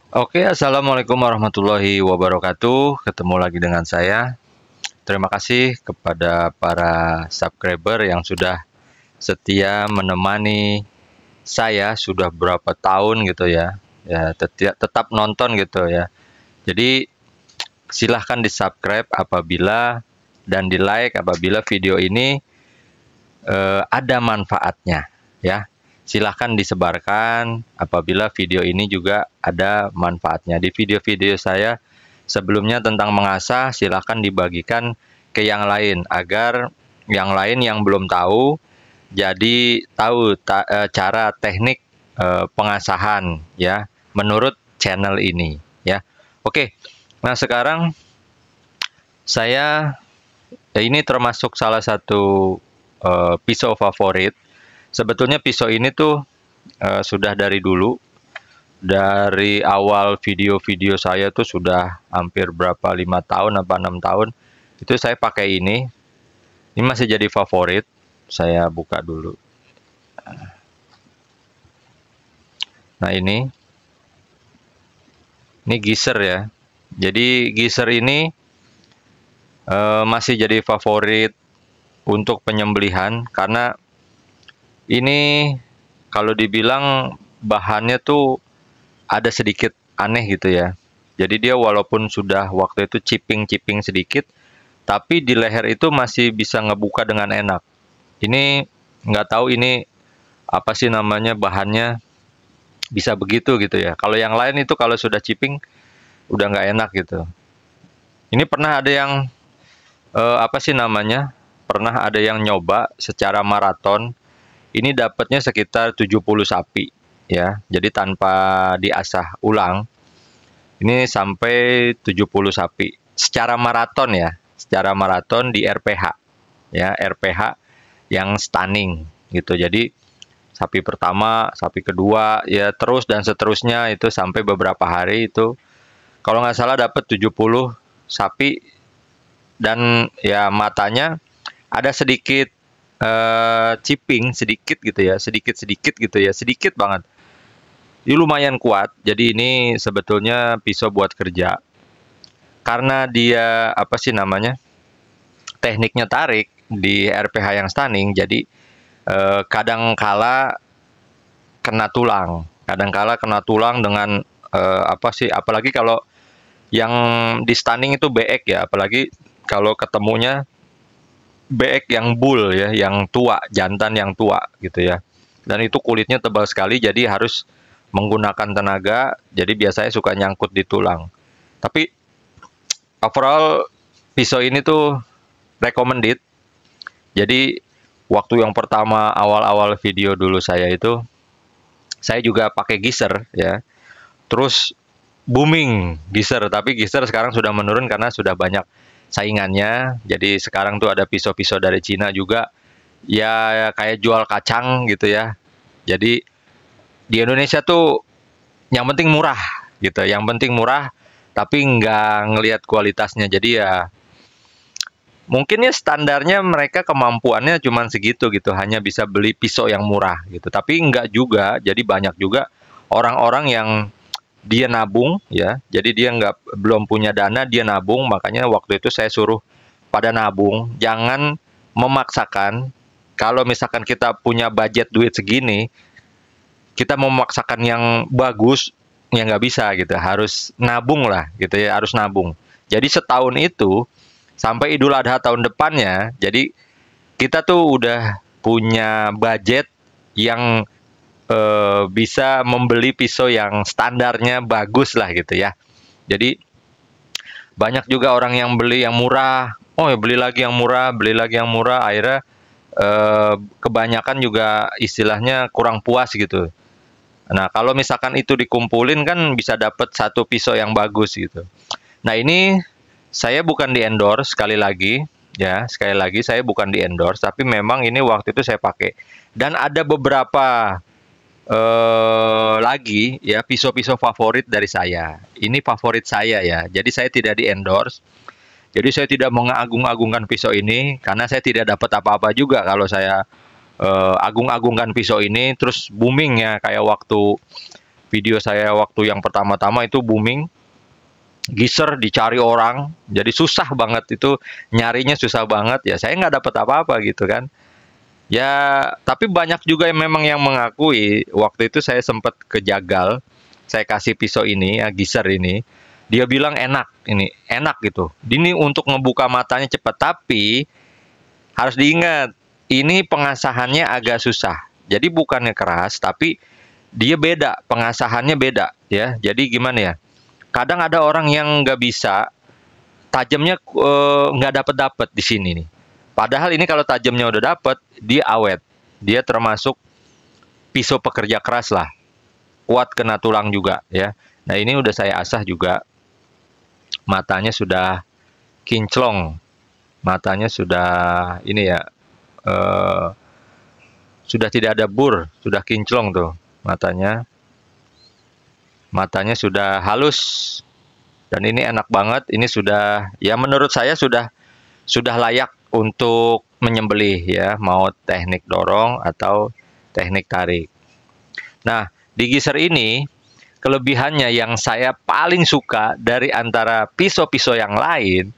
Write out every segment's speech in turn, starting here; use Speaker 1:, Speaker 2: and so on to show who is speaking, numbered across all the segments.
Speaker 1: Oke, assalamualaikum warahmatullahi wabarakatuh. Ketemu lagi dengan saya. Terima kasih kepada para subscriber yang sudah setia menemani saya sudah berapa tahun gitu ya. Ya, tetap nonton gitu ya. Jadi silahkan di subscribe apabila dan di like apabila video ini ada manfaatnya ya. Silahkan disebarkan apabila video ini juga ada manfaatnya. Di video-video saya sebelumnya tentang mengasah, silahkan dibagikan ke yang lain agar yang lain yang belum tahu jadi tahu cara teknik pengasahan ya menurut channel ini ya. Oke. Nah, sekarang saya ini termasuk salah satu pisau favorit. Sebetulnya pisau ini tuh sudah dari dulu, dari awal video-video saya tuh sudah hampir berapa 5 tahun apa 6 tahun itu saya pakai ini. Ini masih jadi favorit. Saya buka dulu. Nah, ini giser ya. Jadi giser ini masih jadi favorit untuk penyembelihan karena ini kalau dibilang bahannya tuh ada sedikit aneh gitu ya. Jadi dia walaupun sudah waktu itu chipping-chipping sedikit, tapi di leher itu masih bisa ngebuka dengan enak. Ini nggak tahu ini apa sih namanya bahannya bisa begitu gitu ya. Kalau yang lain itu kalau sudah chipping udah nggak enak gitu. Ini pernah ada yang apa sih namanya? Pernah ada yang nyoba secara maraton. Ini dapatnya sekitar 70 sapi ya. Jadi tanpa diasah ulang, ini sampai 70 sapi secara maraton ya. Secara maraton di RPH ya, RPH yang stunning gitu. Jadi sapi pertama, sapi kedua, ya terus dan seterusnya itu sampai beberapa hari itu. Kalau nggak salah dapat 70 sapi dan ya matanya ada sedikit chipping sedikit gitu ya, sedikit-sedikit gitu ya, sedikit banget. Ini lumayan kuat. Jadi ini sebetulnya pisau buat kerja. Karena dia apa sih namanya? Tekniknya tarik di RPH yang stunning, jadi kadang kala kena tulang. Kadang kala kena tulang dengan apa sih? Apalagi kalau yang di stunning itu BX ya, apalagi kalau ketemunya BX yang bull ya, yang tua, jantan yang tua gitu ya. Dan itu kulitnya tebal sekali, jadi harus menggunakan tenaga, jadi biasanya suka nyangkut di tulang. Tapi overall pisau ini tuh recommended. Jadi waktu yang pertama awal-awal video dulu saya juga pakai giser ya. Terus booming giser, tapi giser sekarang sudah menurun karena sudah banyak saingannya. Jadi sekarang tuh ada pisau-pisau dari Cina juga ya kayak jual kacang gitu ya. Jadi di Indonesia tuh yang penting murah gitu, yang penting murah tapi nggak ngelihat kualitasnya. Jadi ya mungkin ya standarnya mereka kemampuannya cuma segitu gitu, hanya bisa beli pisau yang murah gitu. Tapi nggak juga, jadi banyak juga orang-orang yang dia nabung ya. Jadi dia nggak belum punya dana, dia nabung. Makanya waktu itu saya suruh pada nabung, jangan memaksakan. Kalau misalkan kita punya budget duit segini, kita memaksakan yang bagus, ya nggak bisa gitu. Harus nabung lah gitu ya, harus nabung. Jadi setahun itu sampai Idul Adha tahun depannya, jadi kita tuh udah punya budget yang bisa membeli pisau yang standarnya bagus lah gitu ya. Jadi banyak juga orang yang beli yang murah, oh ya beli lagi yang murah, beli lagi yang murah, akhirnya kebanyakan juga istilahnya kurang puas gitu. Nah, kalau misalkan itu dikumpulin kan bisa dapat satu pisau yang bagus gitu. Nah, ini saya bukan di endorse sekali lagi ya, sekali lagi saya bukan di endorse tapi memang ini waktu itu saya pakai. Dan ada beberapa lagi ya pisau-pisau favorit dari saya. Ini favorit saya ya. Jadi saya tidak di endorse. Jadi saya tidak mengagung-agungkan pisau ini karena saya tidak dapat apa-apa juga kalau saya agung-agungkan pisau ini terus booming ya kayak waktu Video saya waktu yang pertama-tama itu booming, giser dicari orang, jadi susah banget itu, nyarinya susah banget ya. Saya nggak dapat apa-apa gitu kan. Ya, tapi banyak juga yang memang yang mengakui waktu itu saya sempat kejagal. Saya kasih pisau ini, ya, giser ini. Dia bilang enak, ini enak gitu. Ini untuk ngebuka matanya cepat, tapi harus diingat, ini pengasahannya agak susah. Jadi bukannya keras, tapi dia beda, pengasahannya beda ya. Jadi gimana ya? Kadang ada orang yang nggak bisa, tajamnya nggak dapet-dapet di sini nih. Padahal ini kalau tajamnya udah dapet, dia awet. Dia termasuk pisau pekerja keras lah. Kuat kena tulang juga ya. Nah ini udah saya asah juga. Matanya sudah kinclong. Matanya sudah ini ya. eh, sudah tidak ada bur. Sudah kinclong tuh matanya. Matanya sudah halus. Dan ini enak banget. Ini sudah, ya menurut saya sudah layak untuk menyembelih ya, mau teknik dorong atau teknik tarik. Nah, di giser ini kelebihannya yang saya paling suka dari antara pisau-pisau yang lain,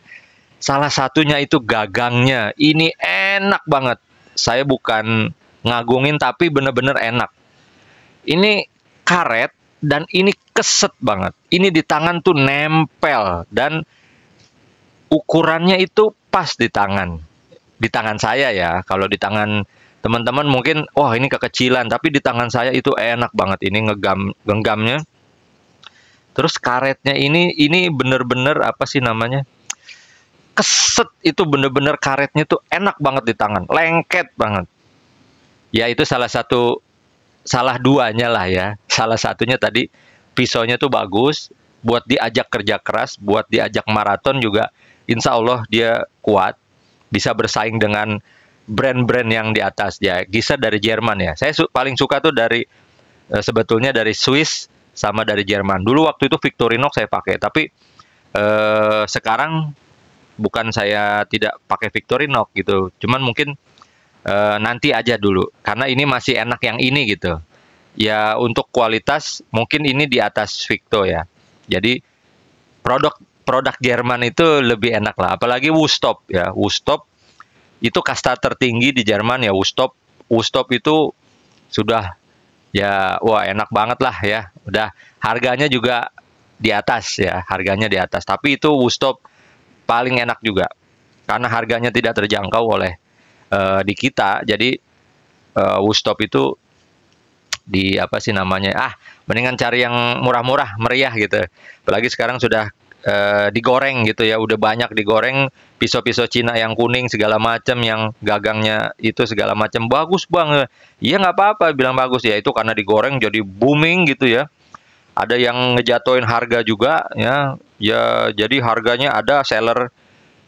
Speaker 1: salah satunya itu gagangnya. Ini enak banget. Saya bukan ngagungin tapi bener-bener enak. Ini karet dan ini keset banget. Ini di tangan tuh nempel dan ukurannya itu pas di tangan. Di tangan saya ya. Kalau di tangan teman-teman mungkin wah ini kekecilan, tapi di tangan saya itu enak banget ini genggamnya. Terus karetnya ini bener-bener apa sih namanya? Keset itu bener-bener karetnya tuh enak banget di tangan, lengket banget. Ya itu salah duanya lah ya. Salah satunya tadi pisaunya tuh bagus buat diajak kerja keras, buat diajak maraton juga. Insya Allah dia kuat, bisa bersaing dengan brand-brand yang di atas ya. Giser dari Jerman ya. Saya paling suka tuh dari sebetulnya dari Swiss sama dari Jerman. Dulu waktu itu Victorinox saya pakai, tapi sekarang bukan saya tidak pakai Victorinox gitu. Cuman mungkin nanti aja dulu karena ini masih enak yang ini gitu. Ya untuk kualitas mungkin ini di atas Victo ya. Jadi produk produk Jerman itu lebih enak lah. Apalagi Wustop ya. Wustop itu kasta tertinggi di Jerman ya. Wustop Wustop itu sudah ya wah enak banget lah ya. Udah harganya juga di atas ya. Harganya di atas. Tapi itu Wustop paling enak juga karena harganya tidak terjangkau oleh di kita. Jadi Wustop itu di apa sih namanya, mendingan cari yang murah-murah meriah gitu. Apalagi sekarang sudah digoreng gitu ya, udah banyak digoreng pisau-pisau Cina yang kuning segala macam, yang gagangnya itu segala macam bagus banget. Iya nggak apa-apa bilang bagus ya, itu karena digoreng jadi booming gitu ya. Ada yang ngejatoin harga juga ya, ya jadi harganya ada seller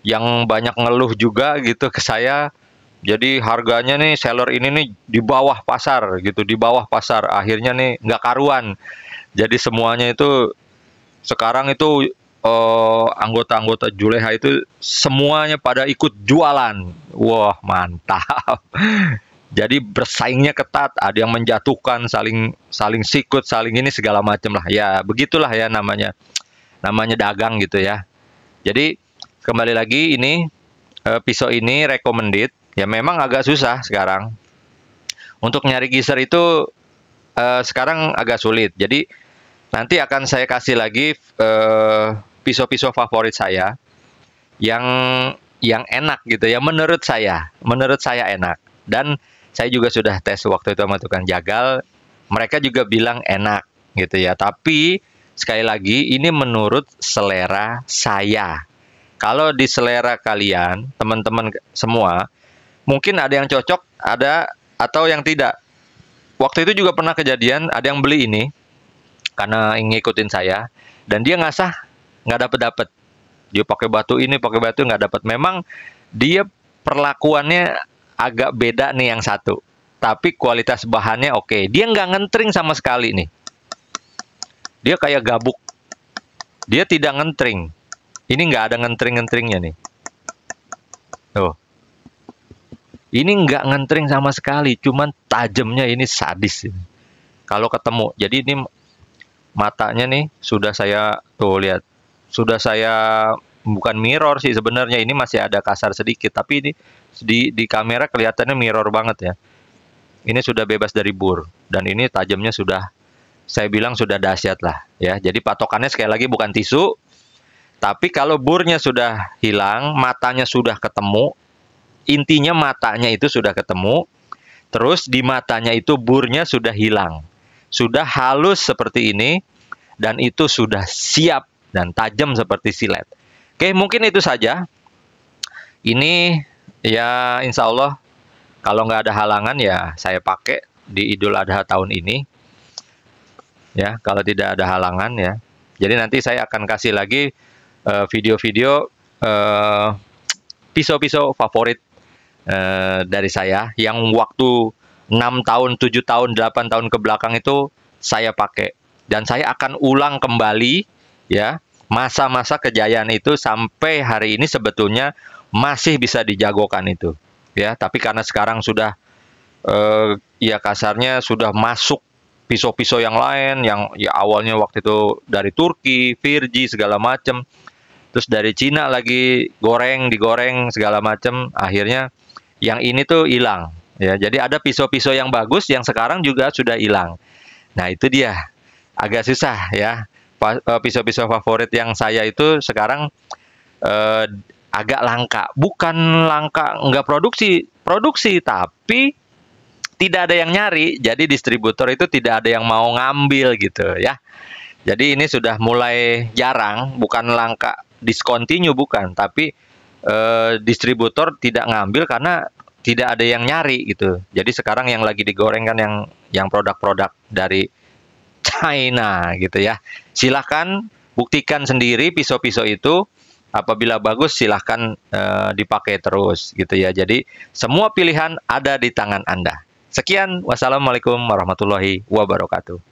Speaker 1: yang banyak ngeluh juga gitu ke saya. Jadi harganya nih seller ini nih di bawah pasar gitu, di bawah pasar. Akhirnya nih nggak karuan. Jadi semuanya itu sekarang itu anggota-anggota Juleha itu semuanya pada ikut jualan. Wah, mantap. Jadi bersaingnya ketat, ada yang menjatuhkan, saling saling sikut, saling ini segala macam lah. Ya, begitulah ya namanya. Namanya dagang gitu ya. Jadi kembali lagi ini pisau ini recommended. Ya memang agak susah sekarang. Untuk nyari giser itu sekarang agak sulit. Jadi nanti akan saya kasih lagi pisau-pisau favorit saya yang enak gitu ya, menurut saya enak. Dan saya juga sudah tes waktu itu sama tukang jagal, mereka juga bilang enak gitu ya. Tapi sekali lagi ini menurut selera saya. Kalau di selera kalian, teman-teman semua, mungkin ada yang cocok, ada atau yang tidak. Waktu itu juga pernah kejadian, ada yang beli ini karena ingin ngikutin saya, dan dia ngasah nggak dapet. Dia pakai batu ini, pakai batu nggak dapet. Memang dia perlakuannya agak beda nih yang satu. Tapi kualitas bahannya oke. Dia nggak ngentring sama sekali nih. Dia kayak gabuk. Dia tidak ngentring. Ini nggak ada ngentring-ngentringnya nih. Tuh. Ini nggak ngentring sama sekali. Cuman tajamnya ini sadis. Kalau ketemu. Jadi ini matanya nih sudah saya tuh lihat, sudah saya bukan mirror sih sebenarnya, ini masih ada kasar sedikit, tapi ini di kamera kelihatannya mirror banget ya. Ini sudah bebas dari bur dan ini tajamnya sudah, saya bilang sudah dahsyat lah ya. Jadi patokannya sekali lagi bukan tisu, tapi kalau burnya sudah hilang, matanya sudah ketemu, intinya matanya itu sudah ketemu, terus di matanya itu burnya sudah hilang, sudah halus seperti ini, dan itu sudah siap dan tajam seperti silet. Oke, mungkin itu saja. Ini ya insya Allah kalau nggak ada halangan ya saya pakai di Idul Adha tahun ini. Ya, kalau tidak ada halangan ya. Jadi nanti saya akan kasih lagi video-video pisau-pisau favorit dari saya yang waktu 6 tahun, 7 tahun, 8 tahun ke belakang itu saya pakai. Dan saya akan ulang kembali ya masa-masa kejayaan itu sampai hari ini sebetulnya masih bisa dijagokan itu. Ya, tapi karena sekarang sudah ya kasarnya sudah masuk pisau-pisau yang lain yang ya awalnya waktu itu dari Turki, Virgi segala macam. Terus dari Cina lagi digoreng segala macam, akhirnya yang ini tuh hilang. Ya, jadi ada pisau-pisau yang bagus yang sekarang juga sudah hilang. Nah, itu dia. Agak susah ya. Pisau-pisau favorit yang saya itu sekarang eh, agak langka. Bukan langka nggak produksi, tapi tidak ada yang nyari. Jadi distributor itu tidak ada yang mau ngambil gitu ya. Jadi ini sudah mulai jarang, bukan langka discontinue bukan, tapi distributor tidak ngambil karena tidak ada yang nyari gitu. Jadi sekarang yang lagi digoreng kan yang produk-produk dari China gitu ya. Silahkan buktikan sendiri pisau-pisau itu, apabila bagus silahkan dipakai terus gitu ya. Jadi semua pilihan ada di tangan Anda. Sekian, wassalamualaikum warahmatullahi wabarakatuh.